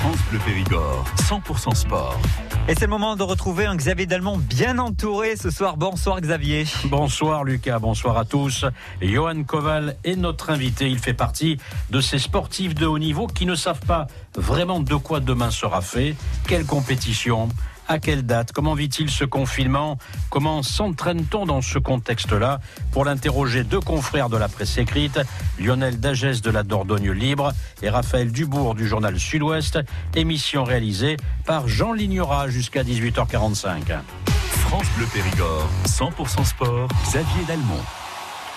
France Bleu Périgord, 100% sport. Et c'est le moment de retrouver un Xavier Dalmont bien entouré ce soir. Bonsoir Xavier. Bonsoir Lucas, bonsoir à tous. Johan Koval est notre invité. Il fait partie de ces sportifs de haut niveau qui ne savent pas vraiment de quoi demain sera fait, quelle compétition, à quelle date, comment vit-il ce confinement, comment s'entraîne-t-on dans ce contexte-là. Pour l'interroger, deux confrères de la presse écrite, Lionel Dagès de la Dordogne Libre et Raphaël Dubourg du journal Sud-Ouest, émission réalisée par Jean Lignerat jusqu'à 18h45. France Bleu Périgord, 100% sport, Xavier Dalmont.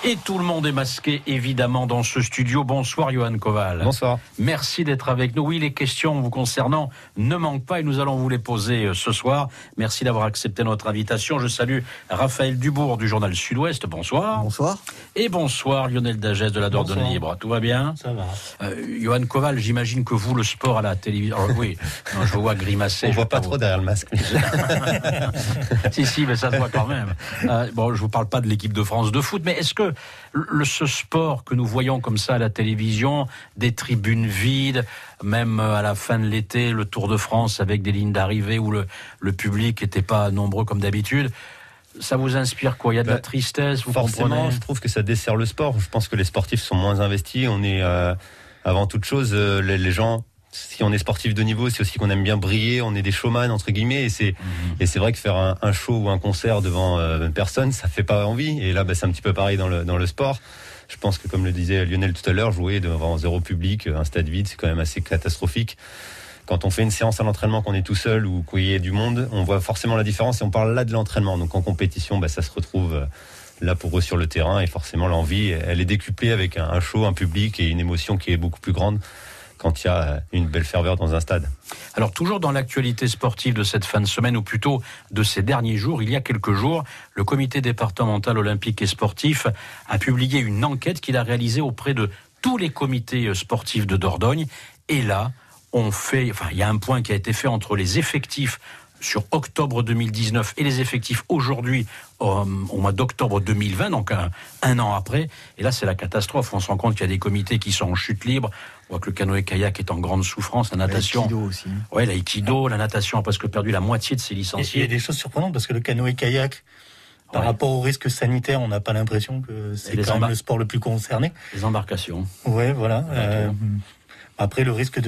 Et tout le monde est masqué, évidemment, dans ce studio. Bonsoir, Johan Koval. Bonsoir. Merci d'être avec nous. Oui, les questions vous concernant ne manquent pas et nous allons vous les poser ce soir. Merci d'avoir accepté notre invitation. Je salue Raphaël Dubourg du journal Sud-Ouest. Bonsoir. Bonsoir. Et bonsoir, Lionel Dagès de la Dordogne Libre. Tout va bien ? Ça va. Johan Koval, j'imagine que vous, le sport à la télévision... oui, non, je vous vois grimacer. On voit pas trop derrière le masque. Si, mais ça se voit quand même. Bon, je vous parle pas de l'équipe de France de foot, mais est-ce que ce sport que nous voyons comme ça à la télévision, des tribunes vides, même à la fin de l'été, le Tour de France avec des lignes d'arrivée où le public n'était pas nombreux comme d'habitude, ça vous inspire quoi ? Il y a de la tristesse, vous forcément, comprenez ? je trouve que ça dessert le sport. Je pense que les sportifs sont moins investis. On est, avant toute chose, les gens... Si on est sportif de niveau, c'est aussi qu'on aime bien briller, on est des showman entre guillemets, et c'est vrai que faire un show ou un concert devant personne, ça fait pas envie. Et là, c'est un petit peu pareil dans le sport. Je pense que, comme le disait Lionel tout à l'heure, jouer devant zéro public, un stade vide, c'est quand même assez catastrophique. Quand on fait une séance à l'entraînement, qu'on est tout seul ou qu'il y ait du monde, on voit forcément la différence. Et on parle là de l'entraînement. Donc en compétition, ça se retrouve là pour eux sur le terrain, et forcément l'envie, elle est décuplée avec un show, un public et une émotion qui est beaucoup plus grande quand il y a une belle ferveur dans un stade. Alors, toujours dans l'actualité sportive de cette fin de semaine, ou plutôt de ces derniers jours, il y a quelques jours, le comité départemental olympique et sportif a publié une enquête qu'il a réalisée auprès de tous les comités sportifs de Dordogne. Et là, il y a un point qui a été fait entre les effectifs sur octobre 2019 et les effectifs aujourd'hui au mois d'octobre 2020, donc un an après. Et là, c'est la catastrophe. On se rend compte qu'il y a des comités qui sont en chute libre. On voit que le canoë-kayak est en grande souffrance. La natation... L'aïkido aussi. Oui, l'aïkido, la natation a presque perdu la moitié de ses licenciés. Il y a des choses surprenantes parce que le canoë-kayak, par rapport au risque sanitaire, on n'a pas l'impression que c'est quand même le sport le plus concerné. Les embarcations. Oui, voilà. Après, le risque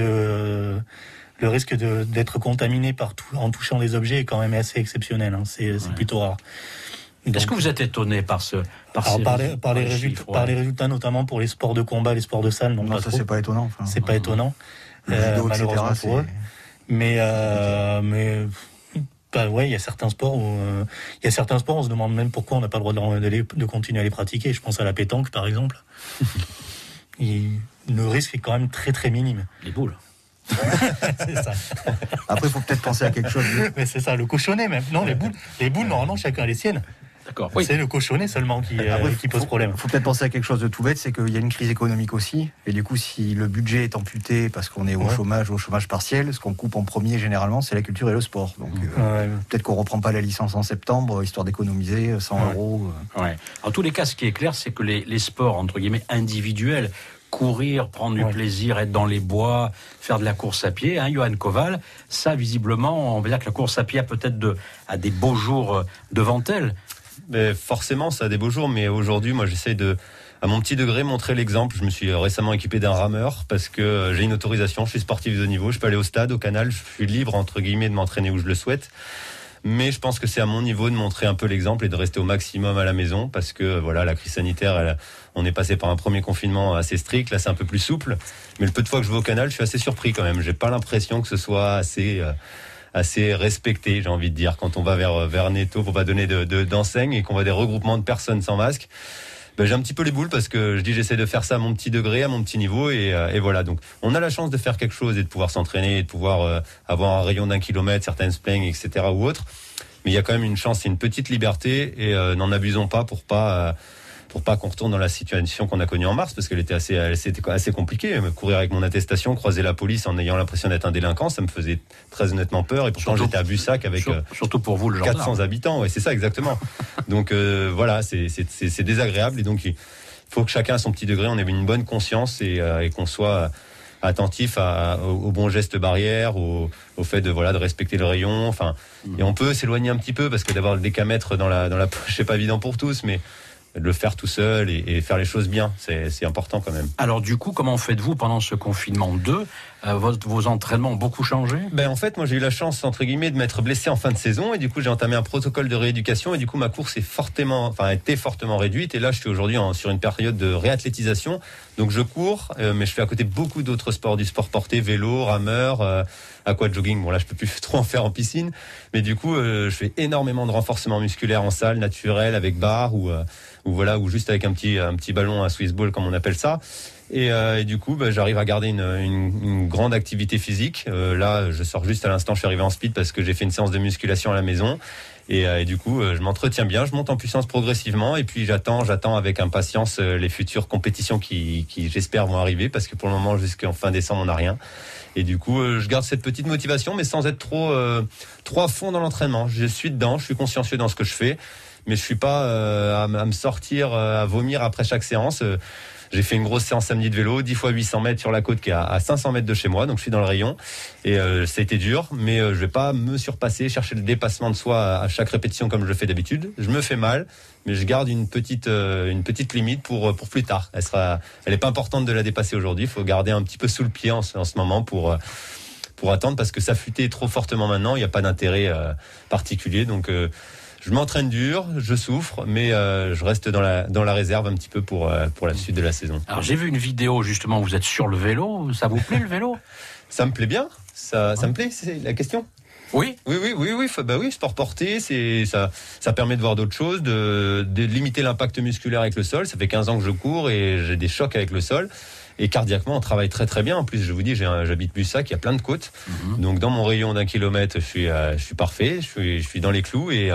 d'être contaminé en touchant des objets est quand même assez exceptionnel. C'est plutôt rare. Est-ce que vous êtes étonné par les résultats, notamment pour les sports de combat, les sports de salle? Non, ça c'est pas étonnant. C'est pas étonnant, malheureusement pour eux. Mais il y a certains sports où on se demande même pourquoi on n'a pas le droit de continuer à les pratiquer. Je pense à la pétanque, par exemple. Le risque est quand même très très minime. Les boules. C'est ça. Après, il faut peut-être penser à quelque chose. Mais c'est ça, le cochonnet même. Non, les boules, normalement, chacun a les siennes. D'accord. Oui. C'est le cochonnet seulement qui pose problème. Il faut peut-être penser à quelque chose de tout bête, c'est qu'il y a une crise économique aussi. Et du coup, si le budget est amputé parce qu'on est au chômage partiel, ce qu'on coupe en premier généralement, c'est la culture et le sport. Donc peut-être qu'on ne reprend pas la licence en septembre, histoire d'économiser 100 euros. Ouais. En tous les cas, ce qui est clair, c'est que les sports, entre guillemets, individuels, courir, prendre du plaisir, être dans les bois, faire de la course à pied, Johan Koval, ça, visiblement, on va dire que la course à pied a des beaux jours devant elle. Mais forcément, ça a des beaux jours, mais aujourd'hui, moi, j'essaie à mon petit degré, montrer l'exemple. Je me suis récemment équipé d'un rameur parce que j'ai une autorisation, je suis sportif de niveau, je peux aller au stade, au canal, je suis libre, entre guillemets, de m'entraîner où je le souhaite. Mais je pense que c'est à mon niveau de montrer un peu l'exemple et de rester au maximum à la maison parce que la crise sanitaire, on est passé par un premier confinement assez strict, là c'est un peu plus souple. Mais le peu de fois que je vais au canal, je suis assez surpris quand même. J'ai pas l'impression que ce soit assez respecté, j'ai envie de dire, quand on va vers Netto pour pas donner d'enseigne et qu'on voit des regroupements de personnes sans masque. J'ai un petit peu les boules parce que je dis j'essaie de faire ça à mon petit degré, à mon petit niveau et voilà. Donc on a la chance de faire quelque chose et de pouvoir s'entraîner et de pouvoir avoir un rayon d'1 kilomètre, certaines se plaignent, etc. ou autre. Mais il y a quand même une chance, c'est une petite liberté et n'en abusons pas pour pas qu'on retourne dans la situation qu'on a connue en mars parce qu'elle était assez compliquée. Courir avec mon attestation, croiser la police en ayant l'impression d'être un délinquant, ça me faisait très honnêtement peur et pourtant j'étais à Bussac avec surtout pour vous le gendarme. 400 habitants. Ouais, c'est ça exactement. Donc c'est désagréable et donc il faut que chacun à son petit degré on ait une bonne conscience et qu'on soit attentif aux bons gestes barrières, au fait de respecter le rayon. Enfin, et on peut s'éloigner un petit peu parce que d'avoir le décamètre dans la poche, c'est pas évident pour tous, mais de le faire tout seul et faire les choses bien, c'est important quand même. Alors du coup, comment faites-vous pendant ce confinement 2 ? Vos entraînements ont beaucoup changé ? En fait, moi j'ai eu la chance, entre guillemets, de m'être blessé en fin de saison et du coup j'ai entamé un protocole de rééducation et du coup ma course était fortement réduite et là je suis aujourd'hui sur une période de réathlétisation. Donc je cours, mais je fais à côté beaucoup d'autres sports, du sport porté, vélo, rameur, aquajogging. Bon là je peux plus trop en faire en piscine, mais du coup je fais énormément de renforcement musculaire en salle, naturel, avec barre ou juste avec un petit ballon à Swiss ball comme on appelle ça. Et du coup, j'arrive à garder une grande activité physique. Là, je sors juste à l'instant, je suis arrivé en speed parce que j'ai fait une séance de musculation à la maison. Et du coup, je m'entretiens bien, je monte en puissance progressivement. Et puis, j'attends avec impatience les futures compétitions qui j'espère, vont arriver. Parce que pour le moment, jusqu'en fin décembre, on n'a rien. Et du coup, je garde cette petite motivation, mais sans être trop à fond dans l'entraînement. Je suis dedans, je suis consciencieux dans ce que je fais. Mais je suis pas à me sortir, à vomir après chaque séance. J'ai fait une grosse séance samedi de vélo, 10 fois 800 mètres sur la côte qui est à 500 mètres de chez moi, donc je suis dans le rayon. Et ça a été dur, mais je vais pas me surpasser, chercher le dépassement de soi à chaque répétition comme je le fais d'habitude. Je me fais mal, mais je garde une petite limite pour plus tard. Elle est pas importante de la dépasser aujourd'hui. Il faut garder un petit peu sous le pied en ce moment pour attendre, parce que s'affûter trop fortement maintenant, il n'y a pas d'intérêt particulier. Donc je m'entraîne dur, je souffre, mais je reste dans la réserve un petit peu pour la suite de la saison. Alors j'ai vu une vidéo justement, vous êtes sur le vélo, ça vous plaît le vélo ? Ça me plaît bien, ça me plaît, c'est la question. Oui. Oui, sport porté, ça permet de voir d'autres choses, de limiter l'impact musculaire avec le sol. Ça fait 15 ans que je cours et j'ai des chocs avec le sol. Et cardiaquement, on travaille très très bien. En plus, je vous dis, j'habite Bussac, il y a plein de côtes. Donc dans mon rayon d'1 kilomètre, je suis parfait, je suis dans les clous et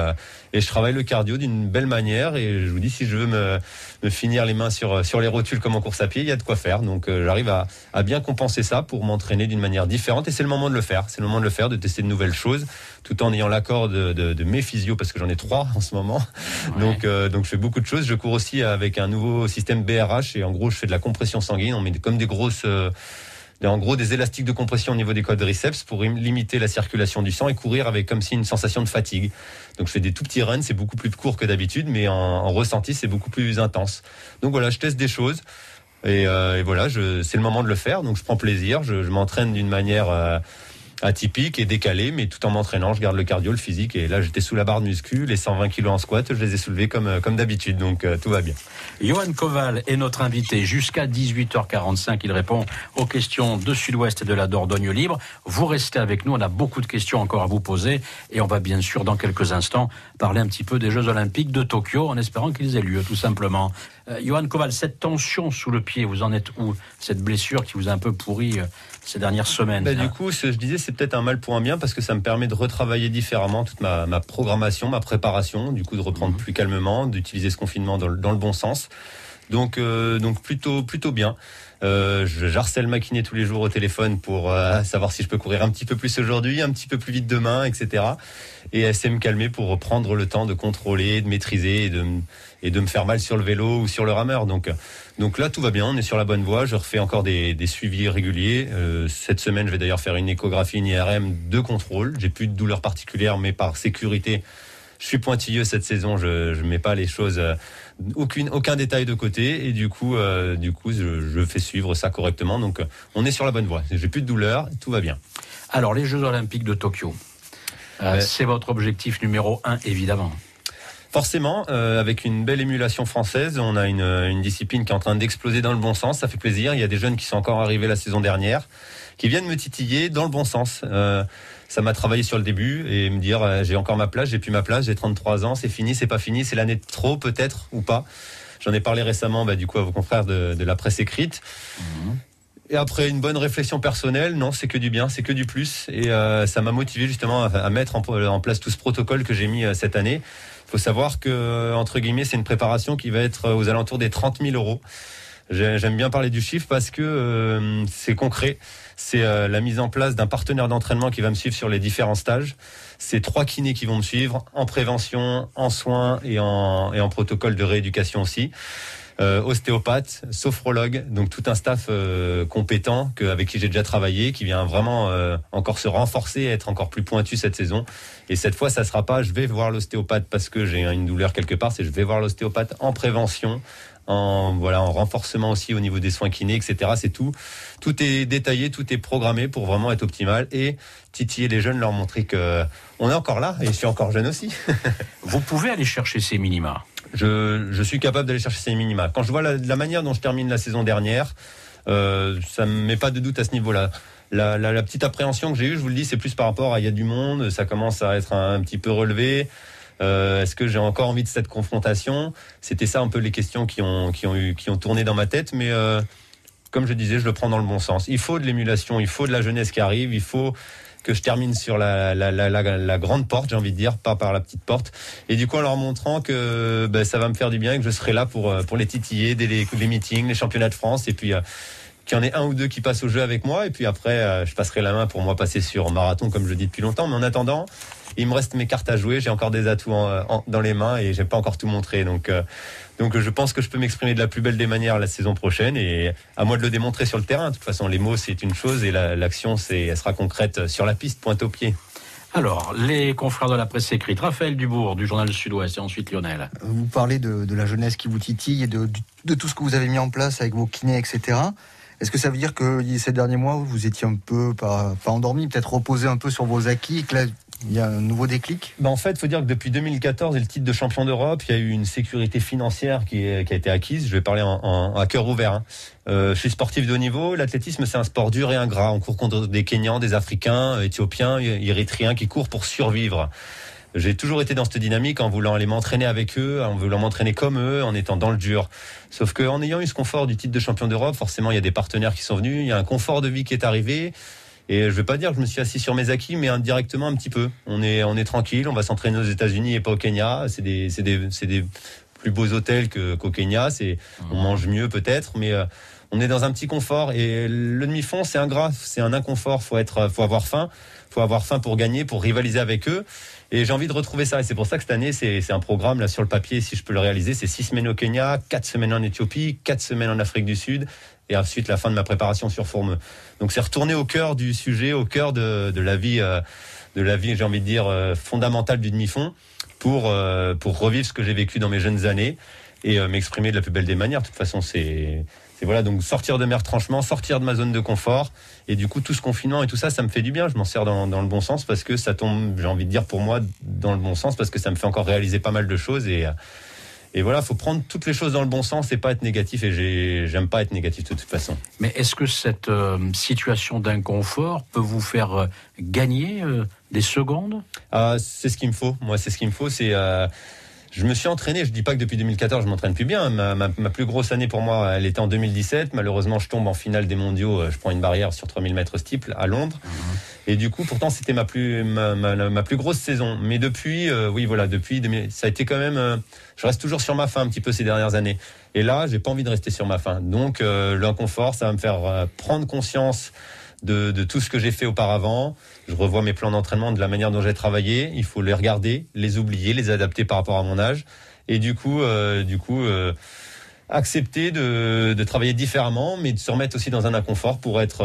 je travaille le cardio d'une belle manière. Et je vous dis, si je veux me finir les mains sur les rotules comme en course à pied, il y a de quoi faire. Donc j'arrive à bien compenser ça pour m'entraîner d'une manière différente. Et c'est le moment de le faire. C'est le moment de le faire, de tester de nouvelles choses, tout en ayant l'accord de mes physios, parce que j'en ai 3 en ce moment. Ouais. Donc je fais beaucoup de choses. Je cours aussi avec un nouveau système BRH et en gros, je fais de la compression sanguine. On met comme des grosses, en gros des élastiques de compression au niveau des quadriceps pour limiter la circulation du sang et courir avec comme si une sensation de fatigue. Donc je fais des tout petits runs, c'est beaucoup plus court que d'habitude, mais en ressenti c'est beaucoup plus intense. Donc voilà, je teste des choses et voilà, c'est le moment de le faire. Donc je prends plaisir, je m'entraîne d'une manière atypique et décalé, mais tout en m'entraînant, je garde le cardio, le physique. Et là, j'étais sous la barre de muscu, les 120 kilos en squat, je les ai soulevés comme d'habitude, donc tout va bien. Johan Koval est notre invité jusqu'à 18h45. Il répond aux questions de Sud-Ouest et de la Dordogne libre. Vous restez avec nous, on a beaucoup de questions encore à vous poser et on va bien sûr, dans quelques instants, parler un petit peu des Jeux Olympiques de Tokyo, en espérant qu'ils aient lieu, tout simplement. Johan Koval, cette tension sous le pied, vous en êtes où ? Cette blessure qui vous a un peu pourri ces dernières semaines. Du coup, je disais, c'est peut-être un mal pour un bien parce que ça me permet de retravailler différemment toute ma programmation, ma préparation, du coup de reprendre plus calmement, d'utiliser ce confinement dans le bon sens. Donc plutôt bien. J'harcèle ma kiné tous les jours au téléphone pour savoir si je peux courir un petit peu plus aujourd'hui, un petit peu plus vite demain, etc. Et elle sait me calmer pour prendre le temps de contrôler, de maîtriser et de me faire mal sur le vélo ou sur le rameur. Donc là, tout va bien, on est sur la bonne voie. Je refais encore des suivis réguliers. Cette semaine, je vais d'ailleurs faire une échographie, une IRM de contrôle. J'ai plus de douleurs particulières, mais par sécurité, je suis pointilleux cette saison. Je mets pas les choses, aucun détail de côté. Et du coup, je fais suivre ça correctement. Donc, on est sur la bonne voie. J'ai plus de douleurs, tout va bien. Alors, les Jeux Olympiques de Tokyo, c'est votre objectif numéro 1, évidemment. Forcément, avec une belle émulation française, on a une discipline qui est en train d'exploser dans le bon sens. Ça fait plaisir. Il y a des jeunes qui sont encore arrivés la saison dernière, qui viennent me titiller dans le bon sens. Ça m'a travaillé sur le début et me dire j'ai encore ma place, j'ai plus ma place, j'ai 33 ans, c'est fini, c'est pas fini, c'est l'année de trop peut-être ou pas. J'en ai parlé récemment du coup à vos confrères de la presse écrite. Et après une bonne réflexion personnelle, non, c'est que du bien, c'est que du plus. Et ça m'a motivé justement à mettre en place tout ce protocole que j'ai mis cette année. Il faut savoir que, entre guillemets, c'est une préparation qui va être aux alentours des 30 000 euros. J'aime bien parler du chiffre parce que c'est concret. C'est la mise en place d'un partenaire d'entraînement qui va me suivre sur les différents stages. C'est 3 kinés qui vont me suivre en prévention, en soins et en protocole de rééducation aussi. ostéopathe, sophrologue, donc tout un staff compétent avec qui j'ai déjà travaillé, qui vient vraiment encore se renforcer, être encore plus pointu cette saison. Et cette fois, ça sera pas je vais voir l'ostéopathe parce que j'ai une douleur quelque part, c'est je vais voir l'ostéopathe en prévention, en renforcement aussi au niveau des soins kinés, etc. C'est tout est détaillé, tout est programmé pour vraiment être optimal et titiller les jeunes, leur montrer que on est encore là et je suis encore jeune aussi. Vous pouvez aller chercher ces minima. Je suis capable d'aller chercher ces minima. Quand je vois la manière dont je termine la saison dernière, ça me met pas de doute à ce niveau-là. La petite appréhension que j'ai eue, je vous le dis, c'est plus par rapport à il y a du monde, ça commence à être un petit peu relevé. Est-ce que j'ai encore envie de cette confrontation ? C'était ça un peu les questions qui ont tourné dans ma tête, mais comme je disais, je le prends dans le bon sens. Il faut de l'émulation, il faut de la jeunesse qui arrive, il faut que je termine sur la grande porte, j'ai envie de dire, pas par la petite porte. Et du coup, en leur montrant que ça va me faire du bien et que je serai là pour les titiller dès les meetings, les championnats de France, et puis qu'il y en ait un ou deux qui passent au jeu avec moi, et puis après, je passerai la main pour moi passer sur marathon, comme je dis depuis longtemps. Mais en attendant, il me reste mes cartes à jouer, j'ai encore des atouts dans les mains et j'ai pas encore tout montré. Donc je pense que je peux m'exprimer de la plus belle des manières la saison prochaine, et à moi de le démontrer sur le terrain. De toute façon, les mots, c'est une chose, et l'action, elle sera concrète sur la piste, pointe au pied. Alors, les confrères de la presse écrite, Raphaël Dubourg du Journal Sud-Ouest et ensuite Lionel. Vous parlez de la jeunesse qui vous titille et de tout ce que vous avez mis en place avec vos kinés, etc. Est-ce que ça veut dire que ces derniers mois, vous étiez un peu, pas endormi, peut-être reposé un peu sur vos acquis, que là, il y a un nouveau déclic ? En fait, il faut dire que depuis 2014 et le titre de champion d'Europe, il y a eu une sécurité financière qui a été acquise. Je vais parler à cœur ouvert. Je suis sportif de haut niveau. L'athlétisme, c'est un sport dur et ingrat. On court contre des Kenyans, des Africains, Éthiopiens, Érythréens qui courent pour survivre. J'ai toujours été dans cette dynamique en voulant aller m'entraîner avec eux, en voulant m'entraîner comme eux, en étant dans le dur. Sauf qu'en ayant eu ce confort du titre de champion d'Europe, forcément, il y a des partenaires qui sont venus, il y a un confort de vie qui est arrivé. Et je vais pas dire que je me suis assis sur mes acquis, mais indirectement un petit peu. On est tranquille, on va s'entraîner aux États-Unis et pas au Kenya. C'est des plus beaux hôtels qu'au Kenya. On mange mieux peut-être, mais on est dans un petit confort. Et le demi-fond, c'est ingrat, c'est un inconfort. Faut avoir faim. Faut avoir faim pour gagner, pour rivaliser avec eux. Et j'ai envie de retrouver ça. Et c'est pour ça que cette année, c'est un programme là sur le papier. Si je peux le réaliser, c'est 6 semaines au Kenya, 4 semaines en Éthiopie, 4 semaines en Afrique du Sud. Et ensuite, la fin de ma préparation sur Fourmeux. Donc, c'est retourner au cœur du sujet, au cœur de la vie, j'ai envie de dire, fondamentale du demi-fond pour revivre ce que j'ai vécu dans mes jeunes années et m'exprimer de la plus belle des manières. De toute façon, c'est voilà, donc sortir de mes retranchements, sortir de ma zone de confort. Et du coup, tout ce confinement et tout ça, ça me fait du bien. Je m'en sers dans le bon sens parce que ça tombe, j'ai envie de dire, pour moi, dans le bon sens parce que ça me fait encore réaliser pas mal de choses. Et voilà, faut prendre toutes les choses dans le bon sens et pas être négatif. Et j'aime pas être négatif de toute façon. Mais est-ce que cette situation d'inconfort peut vous faire gagner des secondes ? C'est ce qu'il me faut. Moi, c'est ce qu'il me faut. Je me suis entraîné. Je dis pas que depuis 2014, je m'entraîne plus bien. Ma plus grosse année pour moi, elle était en 2017. Malheureusement, je tombe en finale des mondiaux. Je prends une barrière sur 3000 mètres steeple à Londres. Et du coup, pourtant, c'était ma plus grosse saison. Mais depuis, ça a été quand même. Je reste toujours sur ma faim un petit peu ces dernières années. Et là, j'ai pas envie de rester sur ma faim. Donc, l'inconfort, ça va me faire prendre conscience de tout ce que j'ai fait auparavant. Je revois mes plans d'entraînement de la manière dont j'ai travaillé. Il faut les regarder, les oublier, les adapter par rapport à mon âge. Et du coup, accepter de travailler différemment, mais de se remettre aussi dans un inconfort pour être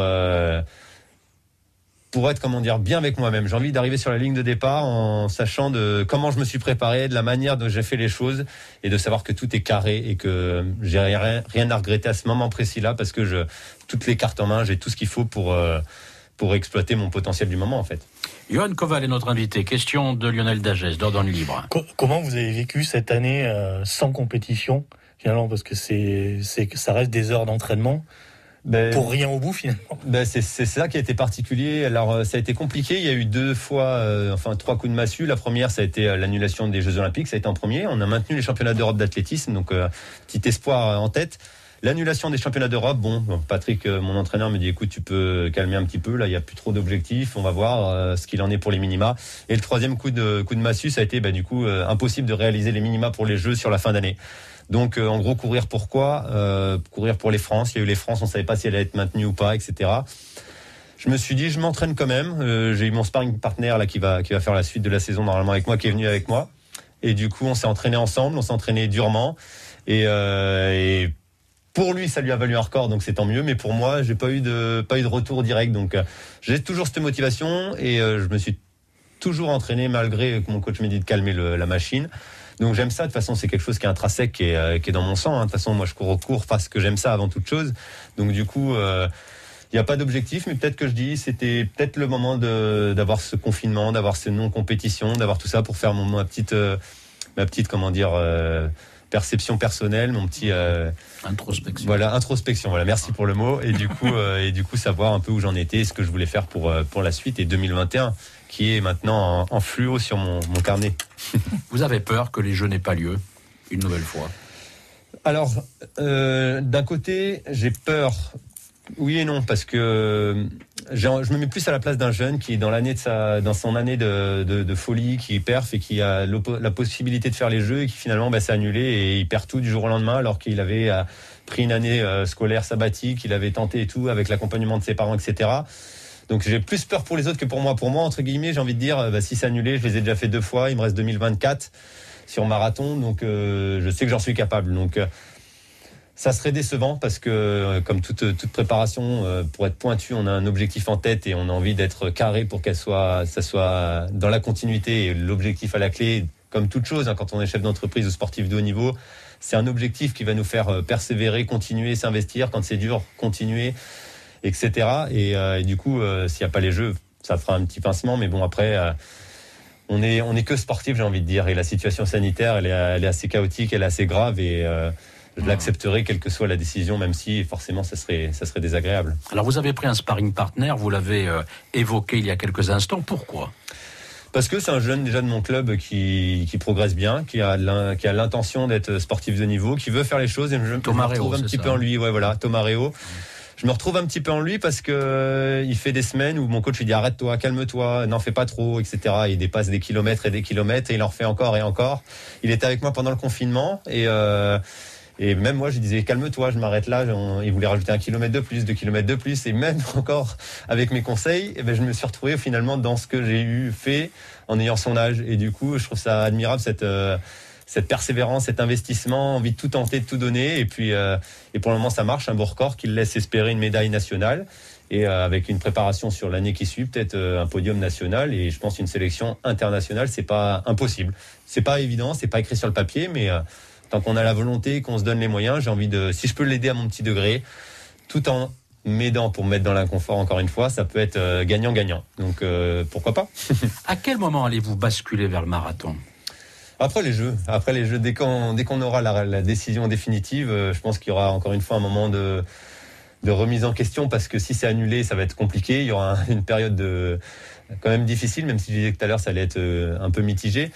bien avec moi-même. J'ai envie d'arriver sur la ligne de départ en sachant de comment je me suis préparé, de la manière dont j'ai fait les choses et de savoir que tout est carré et que j'ai rien à regretter à ce moment précis-là parce que toutes les cartes en main, j'ai tout ce qu'il faut pour exploiter mon potentiel du moment en fait. Johan Koval est notre invité. Question de Lionel Dagès, d'Ordonne Libre. Comment vous avez vécu cette année sans compétition finalement, parce que ça reste des heures d'entraînement pour rien au bout finalement. C'est ça qui a été particulier. Alors ça a été compliqué. Il y a eu 3 coups de massue. La première, ça a été l'annulation des Jeux Olympiques. Ça a été en premier. On a maintenu les championnats d'Europe d'athlétisme, donc petit espoir en tête. L'annulation des championnats d'Europe, Patrick, mon entraîneur, me dit écoute, tu peux calmer un petit peu, là il n'y a plus trop d'objectifs, on va voir ce qu'il en est pour les minima. Et le troisième coup de massue, ça a été impossible de réaliser les minima pour les Jeux sur la fin d'année. Donc en gros, courir pourquoi courir pour les France. Il y a eu les France, on ne savait pas si elle allait être maintenue ou pas, etc. Je me suis dit, je m'entraîne quand même. J'ai eu mon sparring partner là qui va faire la suite de la saison normalement avec moi, qui est venu avec moi. Et du coup, on s'est entraîné ensemble, on s'est entraîné durement. Et pour lui, ça lui a valu un record, donc c'est tant mieux. Mais pour moi, j'ai pas eu de retour direct. Donc j'ai toujours cette motivation et je me suis toujours entraîné malgré que mon coach m'ait dit de calmer la machine. Donc j'aime ça. De toute façon, c'est quelque chose qui est intrinsèque, qui est dans mon sang. De toute façon, moi, je cours au cours parce que j'aime ça avant toute chose. Donc du coup, il n'y a pas d'objectif, mais peut-être que je dis, c'était peut-être le moment d'avoir ce confinement, d'avoir ces non-compétitions, d'avoir tout ça pour faire ma petite, comment dire, perception personnelle, mon petit introspection. Voilà, introspection. Voilà, merci pour le mot. Et du coup, savoir un peu où j'en étais, ce que je voulais faire pour la suite et 2021, qui est maintenant en fluo sur mon carnet. Vous avez peur que les Jeux n'aient pas lieu une nouvelle fois? Alors, d'un côté, j'ai peur. Oui et non, parce que je me mets plus à la place d'un jeune qui est dans son année de folie, qui perf et qui a la possibilité de faire les Jeux et qui finalement s'est annulé et il perd tout du jour au lendemain alors qu'il avait pris une année scolaire sabbatique, il avait tenté et tout avec l'accompagnement de ses parents, etc. Donc j'ai plus peur pour les autres que pour moi. Pour moi, entre guillemets, j'ai envie de dire, si c'est annulé, je les ai déjà fait 2 fois, il me reste 2024 sur marathon, donc je sais que j'en suis capable. Donc ça serait décevant parce que, comme toute préparation, pour être pointu, on a un objectif en tête et on a envie d'être carré pour ça soit dans la continuité. Et l'objectif à la clé, comme toute chose, quand on est chef d'entreprise ou sportif de haut niveau, c'est un objectif qui va nous faire persévérer, continuer, s'investir. Quand c'est dur, continuer, etc. Et du coup, s'il n'y a pas les Jeux, ça fera un petit pincement. Mais bon, après, on est que sportif, j'ai envie de dire. Et la situation sanitaire, elle est assez chaotique, elle est assez grave et je l'accepterai quelle que soit la décision, même si forcément ça serait désagréable. Alors vous avez pris un sparring partner, vous l'avez évoqué il y a quelques instants. Pourquoi ? Parce que c'est un jeune déjà de mon club qui progresse bien, qui a l'intention d'être sportif de niveau, qui veut faire les choses et je me retrouve un petit peu en lui. Ouais, voilà, Thomas Réau. Je me retrouve un petit peu en lui parce que il fait des semaines où mon coach lui dit arrête-toi, calme-toi, n'en fais pas trop, etc. Il dépasse des kilomètres et il en refait encore et encore. Il était avec moi pendant le confinement et même moi, je disais, calme-toi, je m'arrête là. Il voulait rajouter 1 kilomètre de plus, 2 kilomètres de plus. Et même encore, avec mes conseils, je me suis retrouvé finalement dans ce que j'ai fait en ayant son âge. Et du coup, je trouve ça admirable, cette persévérance, cet investissement, envie de tout tenter, de tout donner. Et puis, pour le moment, ça marche. Un beau record qui le laisse espérer une médaille nationale. Et avec une préparation sur l'année qui suit, peut-être un podium national. Et je pense une sélection internationale, c'est pas impossible. C'est pas évident, c'est pas écrit sur le papier, mais tant qu'on a la volonté, qu'on se donne les moyens, j'ai envie si je peux l'aider à mon petit degré, tout en m'aidant pour me mettre dans l'inconfort, encore une fois, ça peut être gagnant-gagnant. Donc, pourquoi pas? À quel moment allez-vous basculer vers le marathon? Après les Jeux, dès qu'on aura la décision définitive, je pense qu'il y aura encore une fois un moment de remise en question, parce que si c'est annulé, ça va être compliqué. Il y aura une période quand même difficile, même si je disais que tout à l'heure, ça allait être un peu mitigé.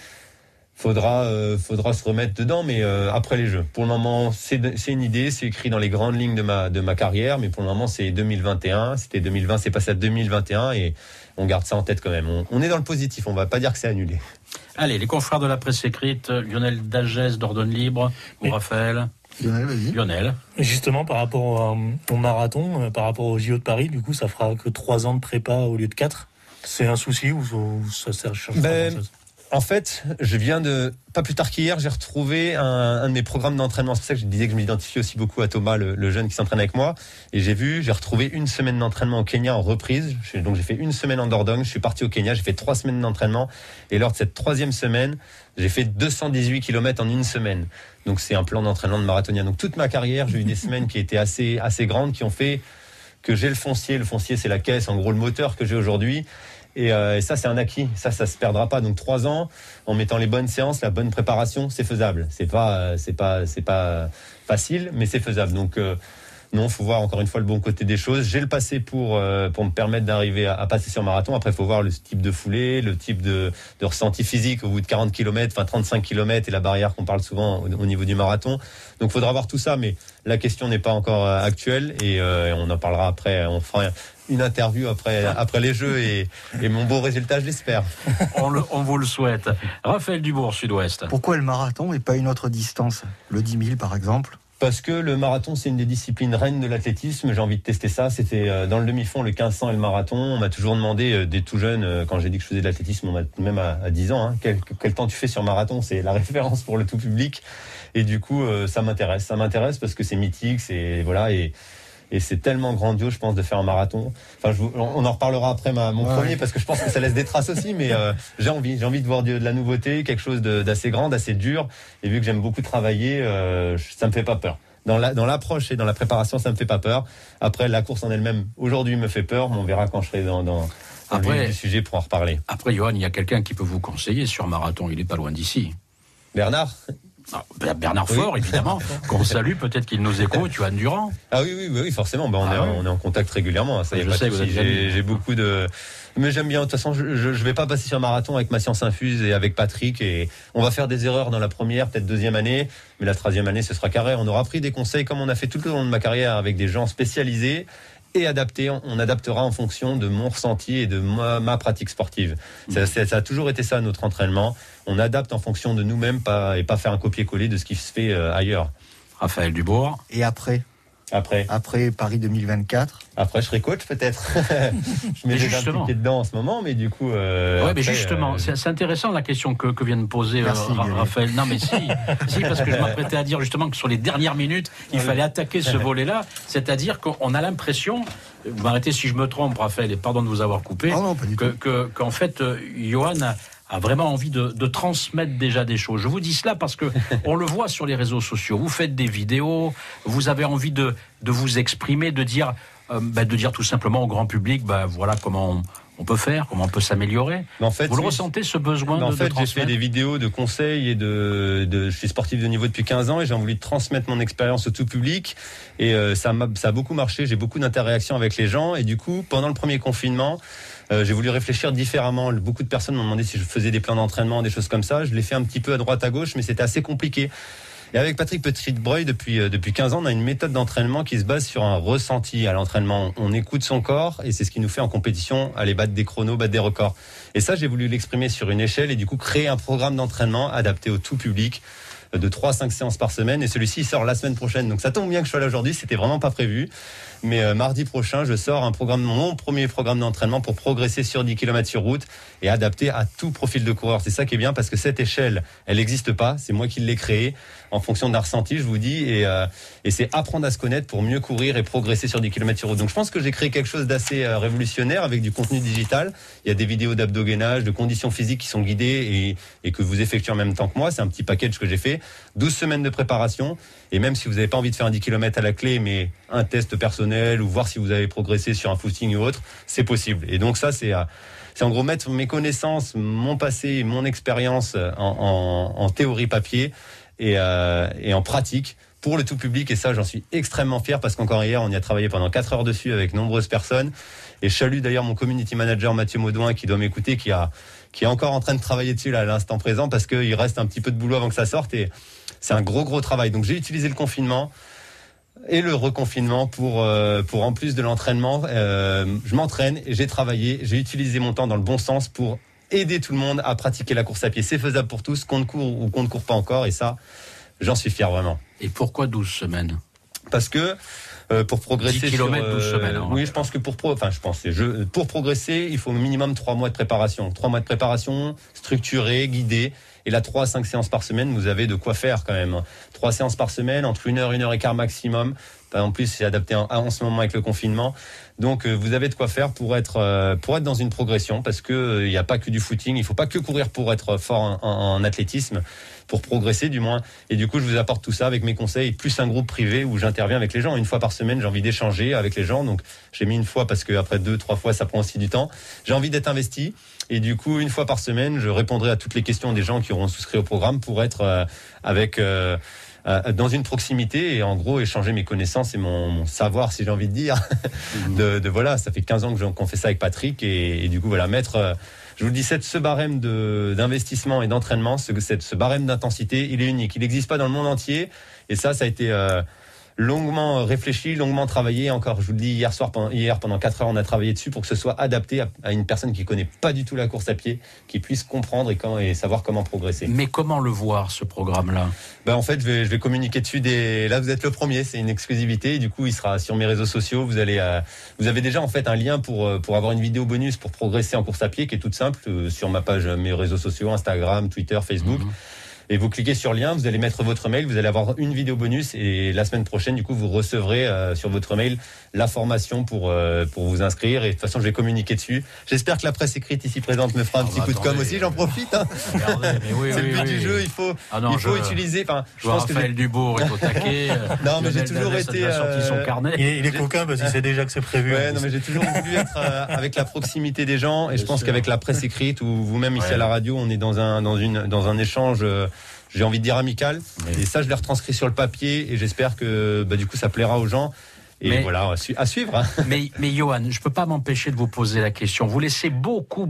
Faudra se remettre dedans, mais après les Jeux. Pour le moment, c'est une idée, c'est écrit dans les grandes lignes de ma carrière, mais pour le moment, c'est 2021. C'était 2020, c'est passé à 2021 et on garde ça en tête quand même. On est dans le positif, on va pas dire que c'est annulé. Allez, les confrères de la presse écrite, Lionel Dagès d'Ordonne Libre, ou Raphaël. Lionel, vas-y. Lionel. Justement, par rapport au marathon, par rapport au JO de Paris, du coup, ça fera que 3 ans de prépa au lieu de 4. C'est un souci ou ça sert à chercher quelque chose? En fait, pas plus tard qu'hier, j'ai retrouvé un de mes programmes d'entraînement. C'est pour ça que je disais que je m'identifie aussi beaucoup à Thomas, le jeune qui s'entraîne avec moi. Et j'ai retrouvé 1 semaine d'entraînement au Kenya en reprise. Donc j'ai fait 1 semaine en Dordogne, je suis parti au Kenya, j'ai fait 3 semaines d'entraînement. Et lors de cette 3e semaine, j'ai fait 218 km en 1 semaine. Donc c'est un plan d'entraînement de marathonien. Donc toute ma carrière, j'ai eu des semaines qui étaient assez grandes, qui ont fait que j'ai le foncier. Le foncier, c'est la caisse, en gros le moteur que j'ai aujourd'hui. Et ça, c'est un acquis. Ça se perdra pas. Donc 3 ans, en mettant les bonnes séances, la bonne préparation, c'est faisable. C'est pas facile, mais c'est faisable. Donc non, faut voir encore une fois le bon côté des choses. J'ai le passé pour me permettre d'arriver à passer sur marathon. Après, faut voir le type de foulée, le type de ressenti physique au bout de 40 km, enfin 35 km et la barrière qu'on parle souvent au niveau du marathon. Donc, faudra voir tout ça, mais la question n'est pas encore actuelle et on en parlera après. On fera une interview après les Jeux et mon beau résultat, je l'espère. On vous le souhaite. Raphaël Dubourg, Sud-Ouest. Pourquoi le marathon et pas une autre distance? Le 10 000 par exemple? Parce que le marathon, c'est une des disciplines reines de l'athlétisme. J'ai envie de tester ça. C'était dans le demi-fond, le 1500 et le marathon. On m'a toujours demandé, dès tout jeune, quand j'ai dit que je faisais de l'athlétisme, même à 10 ans, hein, quel temps tu fais sur marathon? C'est la référence pour le tout public. Et du coup, ça m'intéresse. Ça m'intéresse parce que c'est mythique, et c'est tellement grandiose, je pense, de faire un marathon. Enfin, on en reparlera après mon premier, parce que je pense que ça laisse des traces aussi, mais j'ai envie de voir de la nouveauté, quelque chose d'assez grand, d'assez dur. Et vu que j'aime beaucoup travailler, ça me fait pas peur. Dans l'approche et dans la préparation, ça me fait pas peur. Après, la course en elle-même, aujourd'hui, me fait peur, mais on verra quand je serai dans le vif du sujet pour en reparler. Après, Johan, il y a quelqu'un qui peut vous conseiller sur marathon. Il est pas loin d'ici. Bernard? Bernard Faure, évidemment, qu'on salue, peut-être qu'il nous écoute, Johan Durand. Ah oui, forcément. On est en contact régulièrement. Ça, je sais, j'ai beaucoup de. Mais j'aime bien. De toute façon, je vais pas passer sur un marathon avec ma science infuse et avec Patrick. Et on va faire des erreurs dans la première, peut-être deuxième année, mais la troisième année, ce sera carré. On aura pris des conseils comme on a fait tout le long de ma carrière avec des gens spécialisés. Et adapté, on adaptera en fonction de mon ressenti et de ma pratique sportive. Ça a toujours été ça, notre entraînement. On adapte en fonction de nous-mêmes et pas faire un copier-coller de ce qui se fait ailleurs. Raphaël Dubourg. Et après Paris 2024. Après, je serai coach peut-être. Je mets déjà un pied dedans en ce moment, mais du coup. Mais justement, c'est intéressant la question que vient de poser Raphaël. Non, mais si, parce que je m'apprêtais à dire justement que sur les dernières minutes, il fallait attaquer ce volet-là. C'est-à-dire qu'on a l'impression, vous m'arrêtez si je me trompe, Raphaël, et pardon de vous avoir coupé, qu'en fait, Johan a vraiment envie de transmettre déjà des choses. Je vous dis cela parce que on le voit sur les réseaux sociaux. Vous faites des vidéos, vous avez envie de vous exprimer, de dire tout simplement au grand public, voilà comment on peut faire, comment on peut s'améliorer. En fait, vous le ressentez, ce besoin de transmettre? J'ai fait des vidéos de conseils et je suis sportif de niveau depuis 15 ans et j'ai envie de transmettre mon expérience au tout public. Et ça a beaucoup marché, j'ai beaucoup d'interactions avec les gens. Et du coup, pendant le premier confinement, j'ai voulu réfléchir différemment. Beaucoup de personnes m'ont demandé si je faisais des plans d'entraînement, des choses comme ça. Je l'ai fait un petit peu à droite à gauche, mais c'était assez compliqué. Et avec Patrick Petit-Breuil, depuis 15 ans, on a une méthode d'entraînement qui se base sur un ressenti à l'entraînement. On écoute son corps et c'est ce qui nous fait en compétition aller battre des chronos, battre des records. Et ça, j'ai voulu l'exprimer sur une échelle et du coup créer un programme d'entraînement adapté au tout public de 3 à 5 séances par semaine. Et celui-ci, il sort la semaine prochaine. Donc ça tombe bien que je sois là aujourd'hui, c'était vraiment pas prévu. Mais mardi prochain, je sors mon premier programme d'entraînement pour progresser sur 10 km sur route et adapté à tout profil de coureur. C'est ça qui est bien parce que cette échelle, elle n'existe pas. C'est moi qui l'ai créée en fonction d'un ressenti, je vous dis. Et c'est apprendre à se connaître pour mieux courir et progresser sur 10 km sur route. Donc je pense que j'ai créé quelque chose d'assez révolutionnaire avec du contenu digital. Il y a des vidéos d'abdogainage, de conditions physiques qui sont guidées et que vous effectuez en même temps que moi. C'est un petit package que j'ai fait. 12 semaines de préparation. Et même si vous n'avez pas envie de faire un 10 km à la clé, mais un test personnel ou voir si vous avez progressé sur un footing ou autre, c'est possible. Et donc ça, c'est en gros mettre mes connaissances, mon passé, mon expérience en théorie papier et en pratique pour le tout public. Et ça, j'en suis extrêmement fier parce qu'encore hier, on y a travaillé pendant 4 heures dessus avec nombreuses personnes. Et je salue d'ailleurs mon community manager Mathieu Maudouin qui doit m'écouter, qui est encore en train de travailler dessus là, à l'instant présent parce qu'il reste un petit peu de boulot avant que ça sorte et c'est un gros travail. Donc j'ai utilisé le confinement et le reconfinement pour en plus de l'entraînement, je m'entraîne et j'ai travaillé, j'ai utilisé mon temps dans le bon sens pour aider tout le monde à pratiquer la course à pied. C'est faisable pour tous, qu'on ne court ou qu'on ne court pas encore et ça, j'en suis fier vraiment. Et pourquoi 12 semaines ? Parce que pour progresser 10 km, 12 semaines. Oui, je pense que pour progresser, il faut au minimum 3 mois de préparation. 3 mois de préparation structurée, guidée. Et là, 3 à 5 séances par semaine, vous avez de quoi faire quand même. 3 séances par semaine, entre 1 heure, 1 heure et quart maximum. En plus, c'est adapté en ce moment avec le confinement. Donc, vous avez de quoi faire pour être dans une progression parce que il n'y a pas que du footing. Il faut pas que courir pour être fort en athlétisme, pour progresser du moins. Et du coup, je vous apporte tout ça avec mes conseils, plus un groupe privé où j'interviens avec les gens. 1 fois par semaine, j'ai envie d'échanger avec les gens. Donc, j'ai mis 1 fois parce que après 2-3 fois, ça prend aussi du temps. J'ai envie d'être investi. Et du coup, 1 fois par semaine, je répondrai à toutes les questions des gens qui auront souscrit au programme pour être dans une proximité et en gros échanger mes connaissances et mon savoir, si j'ai envie de dire. Voilà, ça fait 15 ans qu'on fait ça avec Patrick et du coup, voilà, je vous dis, ce barème d'investissement et d'entraînement, ce barème d'intensité, il est unique. Il n'existe pas dans le monde entier. Et ça a été longuement réfléchi, longuement travaillé. Encore, je vous le dis, hier pendant 4 heures, on a travaillé dessus pour que ce soit adapté à une personne qui connaît pas du tout la course à pied, qui puisse comprendre et savoir comment progresser. Mais comment le voir, ce programme-là ? En fait, je vais communiquer dessus là, vous êtes le premier, c'est une exclusivité. Et du coup, il sera sur mes réseaux sociaux. Vous avez déjà en fait un lien pour avoir une vidéo bonus pour progresser en course à pied qui est toute simple sur ma page, mes réseaux sociaux, Instagram, Twitter, Facebook. Et vous cliquez sur le lien, vous allez mettre votre mail, vous allez avoir une vidéo bonus et la semaine prochaine, du coup, vous recevrez sur votre mail la formation pour vous inscrire. Et de toute façon, je vais communiquer dessus. J'espère que la presse écrite ici présente me fera un petit coup de com' aussi. J'en profite. Regardez, mais oui, c'est le but du jeu. Il faut utiliser. Je pense que Raphaël Dubourg est au taquet. Non, mais j'ai toujours été. Sorti son carnet. Il est coquin parce qu'il sait déjà que c'est prévu. Ouais, non, mais j'ai toujours voulu être avec la proximité des gens. Et je pense qu'avec la presse écrite ou vous-même ici à la radio, on est dans un échange. J'ai envie de dire amical, et ça je l'ai retranscrit sur le papier et j'espère que du coup ça plaira aux gens. Et voilà, à suivre. Mais Johan, je peux pas m'empêcher de vous poser la question. Vous laissez beaucoup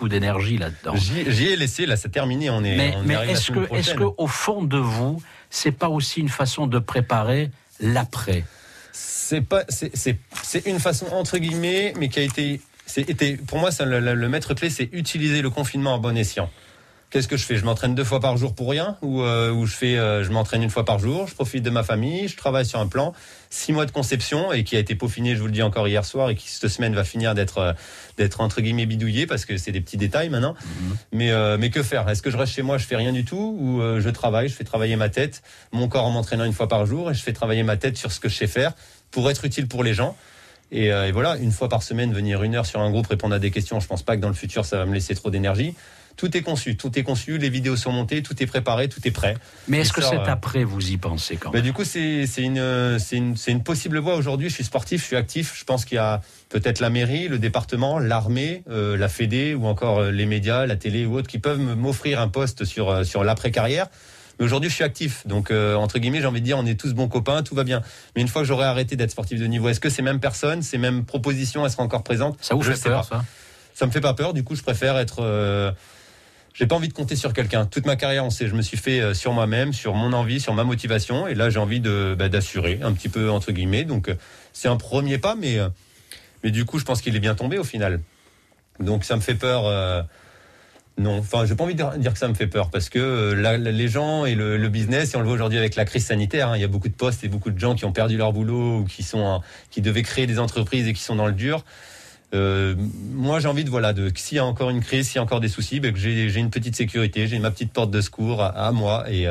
d'énergie là-dedans. J'y ai laissé, là c'est terminé. Mais est-ce que au fond de vous, c'est pas aussi une façon de préparer l'après ? C'est une façon entre guillemets, mais qui a été pour moi le maître clé, c'est utiliser le confinement à bon escient. Qu'est-ce que je fais ? Je m'entraîne 2 fois par jour pour rien ou je m'entraîne 1 fois par jour, je profite de ma famille, je travaille sur un plan, 6 mois de conception et qui a été peaufiné, je vous le dis encore hier soir, et qui cette semaine va finir d'être entre guillemets bidouillé parce que c'est des petits détails maintenant. Mais que faire ? Est-ce que je reste chez moi, je fais rien du tout ou je travaille, je fais travailler ma tête, mon corps en m'entraînant 1 fois par jour et je fais travailler ma tête sur ce que je sais faire pour être utile pour les gens. Et voilà, 1 fois par semaine, venir 1 heure sur un groupe, répondre à des questions, je pense pas que dans le futur ça va me laisser trop d'énergie. Tout est conçu, les vidéos sont montées, tout est préparé, tout est prêt. Mais est-ce que c'est après, vous y pensez quand même ? Du coup, c'est une possible voie. Aujourd'hui, je suis sportif, je suis actif. Je pense qu'il y a peut-être la mairie, le département, l'armée, la Fédé ou encore les médias, la télé ou autres qui peuvent m'offrir un poste sur l'après-carrière. Mais aujourd'hui, je suis actif. Donc, entre guillemets, j'ai envie de dire, on est tous bons copains, tout va bien. Mais une fois que j'aurai arrêté d'être sportif de niveau, est-ce que ces mêmes personnes, ces mêmes propositions, elles seront encore présentes ? Ça vous fait peur, ça ? Ça me fait pas peur. Du coup, je préfère être... J'ai pas envie de compter sur quelqu'un. Toute ma carrière, je me suis fait sur moi-même, sur mon envie, sur ma motivation. Et là, j'ai envie d'assurer un petit peu, entre guillemets. Donc, c'est un premier pas, mais du coup, je pense qu'il est bien tombé au final. Donc, ça me fait peur. Non, enfin, j'ai pas envie de dire que ça me fait peur parce que les gens et le business, et on le voit aujourd'hui avec la crise sanitaire, il y a beaucoup de postes et beaucoup de gens qui ont perdu leur boulot ou qui devaient créer des entreprises et qui sont dans le dur. Moi j'ai envie s'il y a encore une crise, s'il y a encore des soucis, que j'ai une petite sécurité, j'ai ma petite porte de secours à moi et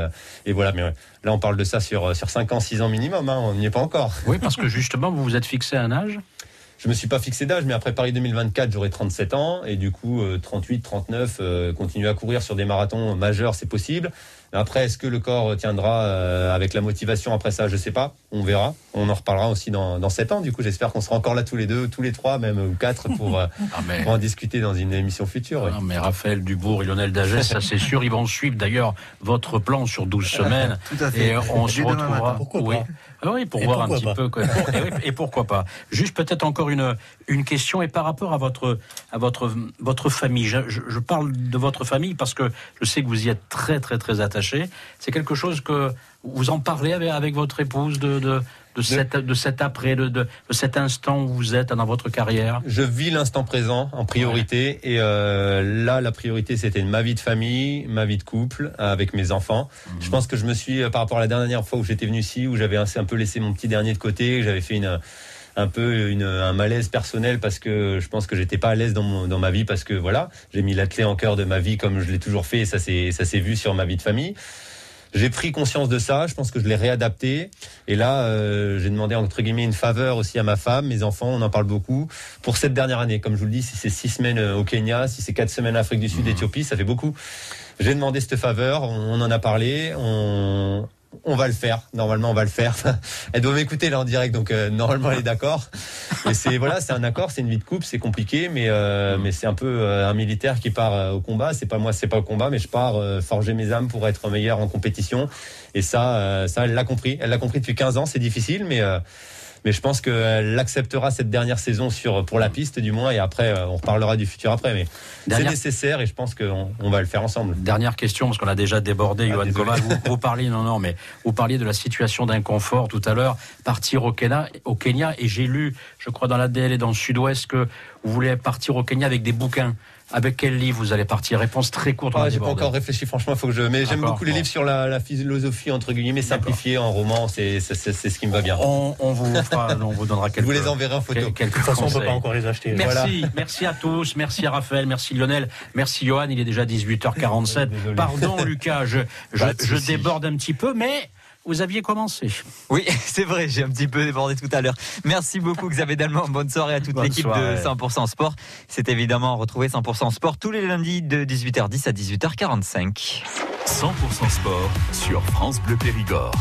voilà. Mais là on parle de ça sur 5 ans, 6 ans minimum, on n'y est pas encore. Oui, parce que justement vous vous êtes fixé un âge. Je me suis pas fixé d'âge, mais après Paris 2024 j'aurai 37 ans et du coup 38, 39, continuer à courir sur des marathons majeurs c'est possible. Après, est-ce que le corps tiendra avec la motivation après ça ? Je sais pas, on verra. On en reparlera aussi dans 7 ans. Du coup, j'espère qu'on sera encore là tous les 2, tous les 3, même ou 4 pour en discuter dans une émission future. Ouais. Mais Raphaël Dubourg et Lionel Dagès, ça c'est sûr, ils vont suivre d'ailleurs votre plan sur 12 semaines. Tout à fait. Et on se retrouvera. Pourquoi pas ? Oui, pour voir un petit peu. Et pourquoi pas. Juste peut-être encore une question, et par rapport à votre famille. Je parle de votre famille parce que je sais que vous y êtes très très très attaché. C'est quelque chose que vous en parlez avec votre épouse de cet après, de cet instant où vous êtes dans votre carrière. Je vis l'instant présent en priorité. Ouais. Et là, la priorité, c'était ma vie de famille, ma vie de couple, avec mes enfants. Je pense que je me suis, par rapport à la dernière fois où j'étais venu ici, où j'avais un peu laissé mon petit dernier de côté, j'avais fait un malaise personnel parce que je pense que j'étais pas à l'aise dans ma vie parce que voilà, j'ai mis l'athlète en cœur de ma vie comme je l'ai toujours fait et ça s'est vu sur ma vie de famille. J'ai pris conscience de ça, je pense que je l'ai réadapté. Et là, j'ai demandé entre guillemets une faveur aussi à ma femme, mes enfants, on en parle beaucoup. Pour cette dernière année, comme je vous le dis, si c'est 6 semaines au Kenya, si c'est 4 semaines en Afrique du Sud, Éthiopie, ça fait beaucoup. J'ai demandé cette faveur, on en a parlé, on va le faire. Normalement, on va le faire. Elle doit m'écouter là en direct, donc normalement elle est d'accord. Et c'est un accord, c'est une vie de couple, c'est compliqué, mais c'est un peu un militaire qui part au combat. C'est pas au combat, mais je pars forger mes âmes pour être meilleur en compétition. Et ça, elle l'a compris. Elle l'a compris depuis 15 ans. C'est difficile, mais mais je pense qu'elle acceptera cette dernière saison pour la piste du moins, et après on reparlera du futur après, mais c'est nécessaire et je pense qu'on va le faire ensemble. Dernière question, parce qu'on a déjà débordé, Johan Koval, vous parliez, mais vous parliez de la situation d'inconfort tout à l'heure, partir au Kenya, et j'ai lu, je crois dans l'ADL et dans le Sud-Ouest, que vous voulez partir au Kenya avec des bouquins. Avec quel livre vous allez partir? Réponse très courte. J'ai pas encore réfléchi, franchement, mais j'aime beaucoup les livres sur la philosophie, entre guillemets, simplifiée en roman, c'est ce qui me va bien. On vous donnera quelques. Je vous les enverrai en photo. De toute façon, on peut pas encore les acheter. Merci à tous, merci à Raphaël, merci Lionel, merci Johan, il est déjà 18h47. Pardon Lucas, je déborde un petit peu, mais vous aviez commencé. Oui, c'est vrai, j'ai un petit peu débordé tout à l'heure. Merci beaucoup Xavier Dallemant. Bonne soirée à toute l'équipe de 100% Sport. C'est évidemment retrouver 100% Sport tous les lundis de 18h10 à 18h45. 100% Sport sur France Bleu Périgord.